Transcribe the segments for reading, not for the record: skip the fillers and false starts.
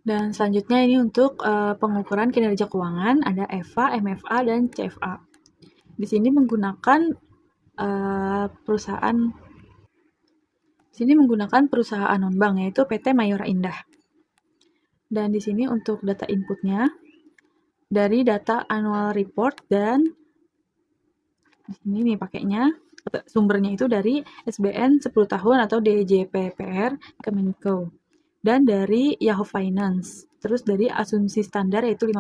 Dan selanjutnya ini untuk pengukuran kinerja keuangan, ada EVA, MFA, dan CFA. Di sini menggunakan perusahaan non-bank, yaitu PT Mayora Indah. Dan di sini untuk data inputnya dari data annual report, dan di sini nih pakainya sumbernya itu dari SBN 10 tahun atau DJPPR Kemenko, dan dari Yahoo Finance, terus dari asumsi standar yaitu 5%.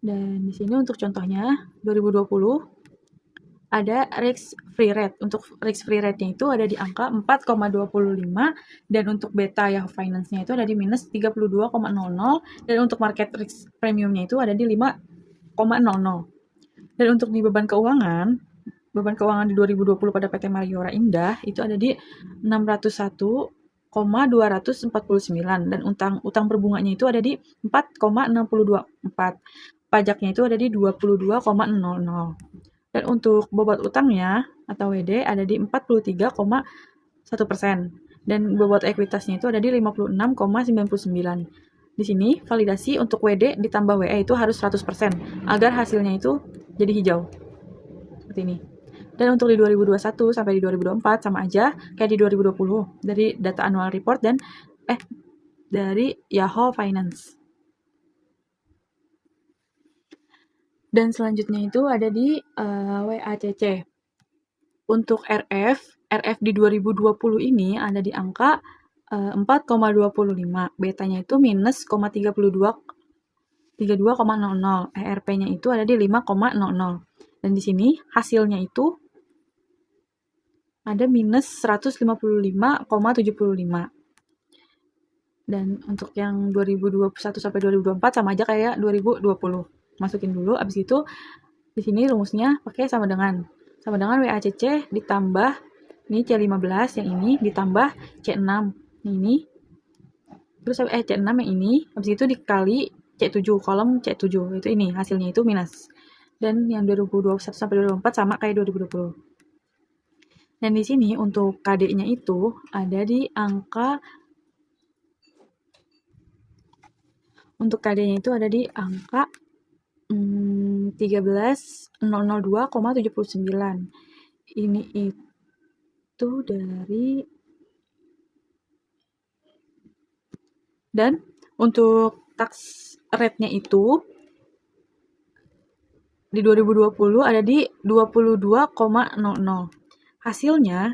Dan di sini untuk contohnya 2020 ada risk free rate. Untuk risk free rate-nya itu ada di angka 4,25, dan untuk beta Yahoo Finance-nya itu ada di minus 32,00, dan untuk market risk premium-nya itu ada di 5,00. Dan untuk di beban keuangan di 2020 pada PT Mayora Indah itu ada di 601,249, dan utang berbunganya itu ada di 4,624. Pajaknya itu ada di 22,00. Dan untuk bobot utangnya atau WD ada di 43,1%, dan bobot ekuitasnya itu ada di 56,99. Di sini validasi untuk WD ditambah WE itu harus 100% agar hasilnya itu jadi hijau. Seperti ini. Dan untuk di 2021 sampai di 2024 sama aja kayak di 2020 dari data annual report dan dari Yahoo Finance. Dan selanjutnya itu ada di WACC. Untuk RF di 2020 ini ada di angka 4,25. Betanya itu minus 32,00. ERP-nya itu ada di 5,00. Dan di sini hasilnya itu ada minus 155,75. Dan untuk yang 2021 sampai 2024 sama aja kayak 2020. Masukin dulu, abis itu di sini rumusnya pakai sama dengan WACC ditambah ini C15 yang ini ditambah C6 yang ini, terus C6 yang ini, habis itu dikali C7, kolom C7 itu ini hasilnya itu minus. Dan yang 2021 sampai 2024 sama kayak 2020. Dan di sini untuk KD-nya itu ada di angka untuk KD-nya itu ada di angka 13.002,79. Ini itu dari, dan untuk tax rate-nya itu di 2020 ada di 22,00. Hasilnya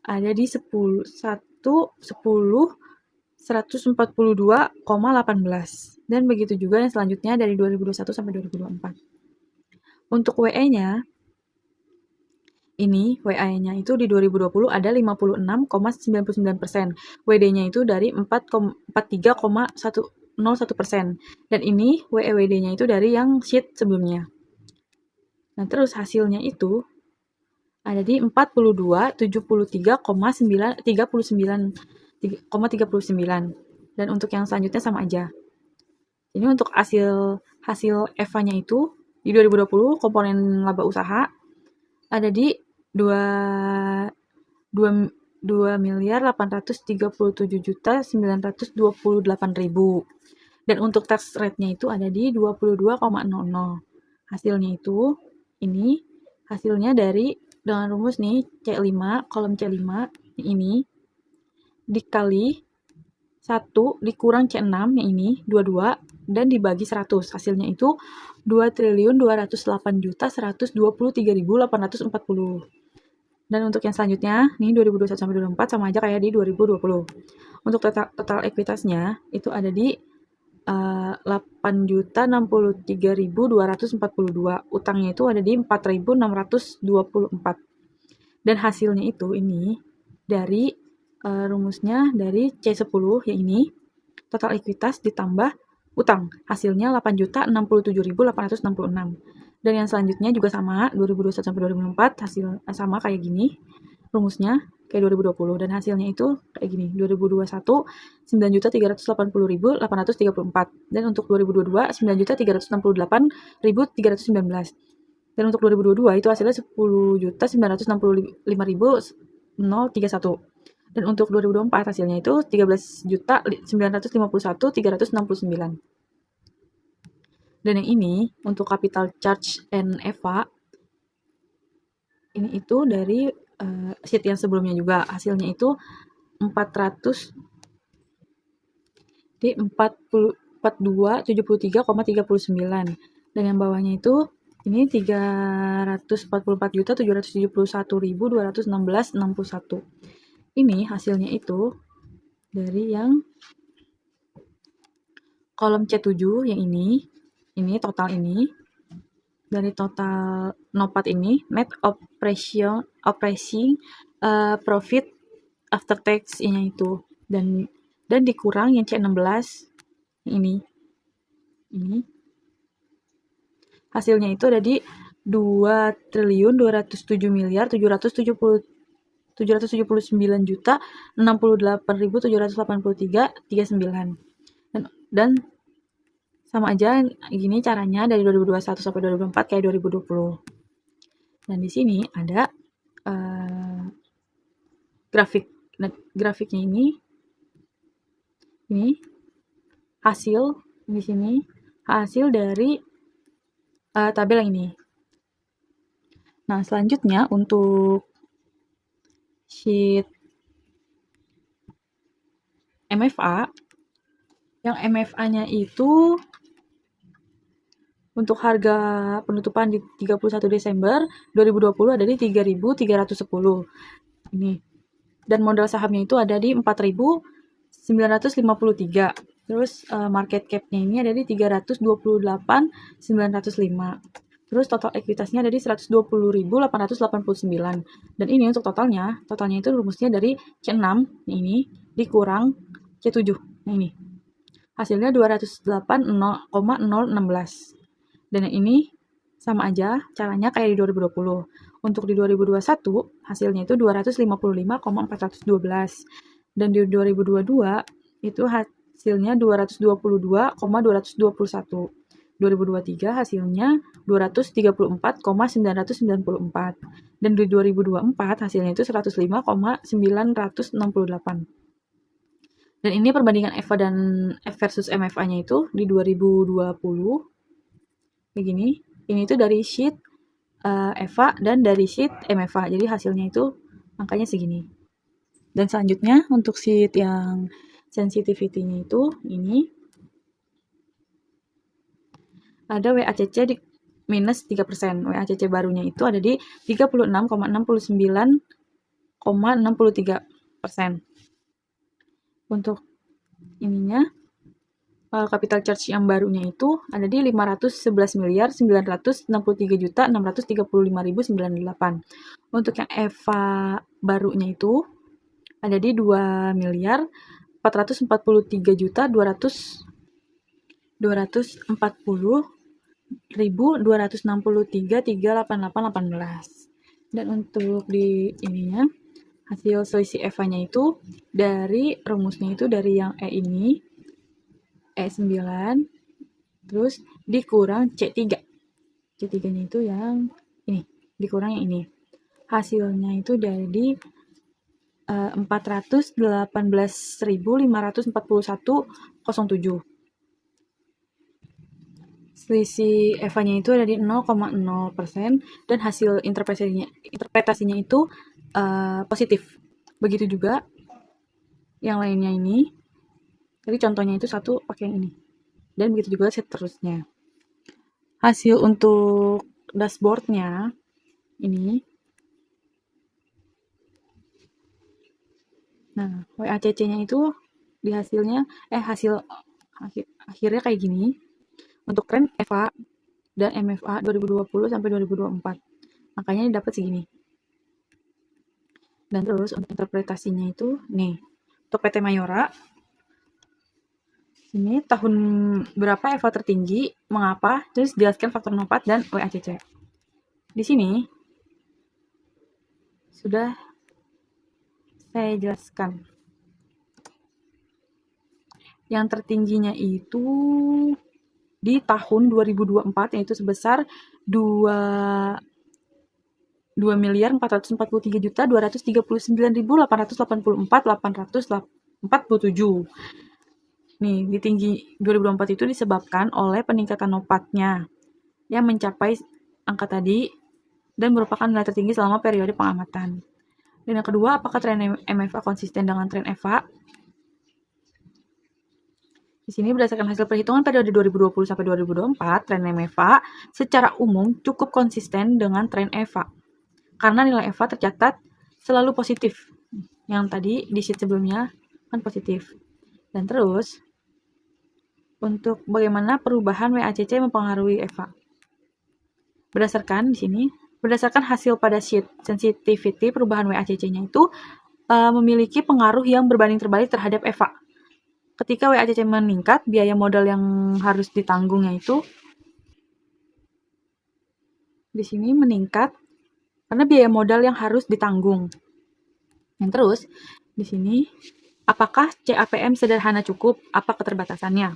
ada di 142,18. Dan begitu juga yang selanjutnya dari 2021 sampai 2024. Untuk WE-nya, ini WA-nya itu di 2020 ada 56,99%. WD-nya itu dari 43,101%. Dan ini WD-nya itu dari yang sheet sebelumnya. Nah, terus hasilnya itu ada di 42,73,39. Dan untuk yang selanjutnya sama aja. Ini untuk hasil EVA-nya itu di 2020 komponen laba usaha ada di 2.837.928.000. Dan untuk tax rate-nya itu ada di 22,00. Hasilnya itu ini hasilnya dari dengan rumus nih C5, kolom C5 ini dikali 1 dikurang C6 yang ini 22 dan dibagi 100. Hasilnya itu 2.208.123.840. Dan untuk yang selanjutnya nih 2021 sampai 2024 sama aja kayak di 2020. Untuk total ekuitasnya itu ada di 8.063.242. Utangnya itu ada di 4.624. Dan hasilnya itu ini dari rumusnya dari C10 yang ini total ekuitas ditambah utang. Hasilnya 8.067.866. Dan yang selanjutnya juga sama 2021 sampai 2024 hasil sama kayak gini. Rumusnya kayak 2020 dan hasilnya itu kayak gini. 2021 9.380.834 dan untuk 2022 9.368.319. Dan untuk 2022 itu hasilnya 10.965.031. Dan untuk 2024 hasilnya itu 13.951.369. Dan yang ini untuk capital charge and EVA ini itu dari sheet yang sebelumnya juga, hasilnya itu 400 di 4273,39. Dan yang bawahnya itu ini 344.771.216,61. Ini hasilnya itu dari yang kolom C7 yang ini total ini. Dari total NOPAT ini, net operating profit after tax ini itu. Dan dikurang yang C16 ini. Hasilnya itu ada di 2.279.068.783.39. Dan sama aja gini caranya dari 2021 sampai 2024 kayak 2020. Dan di sini ada grafik. Nah, grafiknya ini hasil di sini hasil dari tabel yang ini. Nah, selanjutnya untuk sheet MFA, yang MFA-nya itu untuk harga penutupan di 31 Desember 2020 ada di 3.310. Ini. Dan modal sahamnya itu ada di 4.953. Terus market cap-nya ini ada di 328.905. Terus total ekuitasnya ada di 120.889. Dan ini untuk totalnya itu rumusnya dari C6 ini dikurang C7. Nah ini. Hasilnya 208,016. Dan yang ini sama aja caranya kayak di 2020. Untuk di 2021 hasilnya itu 255,412. Dan di 2022 itu hasilnya 222,221. 2023 hasilnya 234,994. Dan di 2024 hasilnya itu 105,968. Dan ini perbandingan EVA dan F versus MFA-nya itu di 2020 kayak gini. Ini itu dari sheet EVA dan dari sheet MFA. Jadi hasilnya itu angkanya segini. Dan selanjutnya untuk sheet yang sensitivity-nya itu ini ada WACC di minus 3%. WACC barunya itu ada di 36,69,63%. Untuk ininya capital charge yang barunya itu ada di 511.963.635.098. Untuk yang EVA barunya itu ada di 2.443.240.263.388.18. Dan untuk di ininya hasil selisih EVA-nya itu dari rumusnya itu dari yang ini E9 terus dikurang C3. C3-nya itu yang ini, dikurang yang ini. Hasilnya itu dari 418.541,07. Selisih EVA-nya itu ada di 0,0% dan hasil interpretasinya itu positif. Begitu juga yang lainnya ini. Jadi contohnya itu satu pakai yang ini. Dan begitu juga seterusnya. Hasil untuk dashboardnya ini. Nah, WACC-nya itu di hasilnya akhirnya kayak gini. Untuk tren EVA dan MFA 2020 sampai 2024. Makanya dapat segini. Dan terus untuk interpretasinya itu nih. Untuk PT Mayora ini tahun berapa EVA tertinggi, mengapa, terus jelaskan faktor NOPAT dan WACC. Di sini sudah saya jelaskan. Yang tertingginya itu di tahun 2024 yaitu sebesar 2 2.443.239.887. Nih, di tinggi 2024 itu disebabkan oleh peningkatan nopatnya yang mencapai angka tadi dan merupakan nilai tertinggi selama periode pengamatan. Dan yang kedua, apakah tren MFA konsisten dengan tren EVA? Di sini berdasarkan hasil perhitungan periode 2020 sampai 2024, tren MFA secara umum cukup konsisten dengan tren EVA. Karena nilai EVA tercatat selalu positif. Yang tadi di sheet sebelumnya kan positif. Dan terus, untuk bagaimana perubahan WACC mempengaruhi EVA. Berdasarkan hasil pada sheet sensitivity perubahan WACC-nya itu memiliki pengaruh yang berbanding terbalik terhadap EVA. Ketika WACC meningkat, biaya modal yang harus ditanggungnya itu di sini meningkat karena biaya modal yang harus ditanggung. Dan terus, di sini apakah CAPM sederhana cukup? Apa keterbatasannya?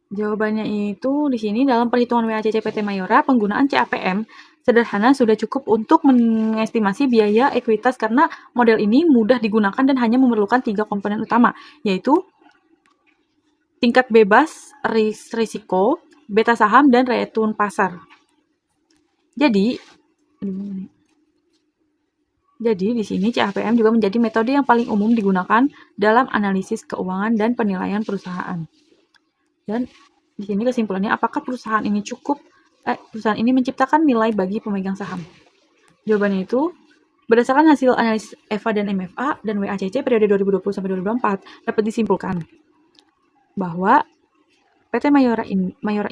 Jawabannya itu di sini dalam perhitungan WACC PT Mayora, penggunaan CAPM sederhana sudah cukup untuk mengestimasi biaya ekuitas karena model ini mudah digunakan dan hanya memerlukan 3 komponen utama, yaitu tingkat bebas risiko, beta saham, dan return pasar. Jadi di sini CAPM juga menjadi metode yang paling umum digunakan dalam analisis keuangan dan penilaian perusahaan. Dan di sini kesimpulannya, apakah perusahaan ini menciptakan nilai bagi pemegang saham? Jawabannya itu, berdasarkan hasil analisis EVA dan MFA dan WACC periode 2020 sampai 2024, dapat disimpulkan bahwa PT Mayora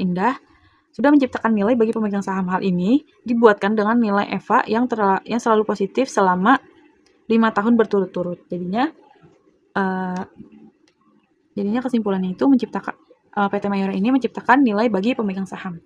Indah sudah menciptakan nilai bagi pemegang saham. Hal ini dibuatkan dengan nilai EVA yang selalu positif selama 5 tahun berturut-turut. Jadinya kesimpulannya itu PT Mayora ini menciptakan nilai bagi pemegang saham.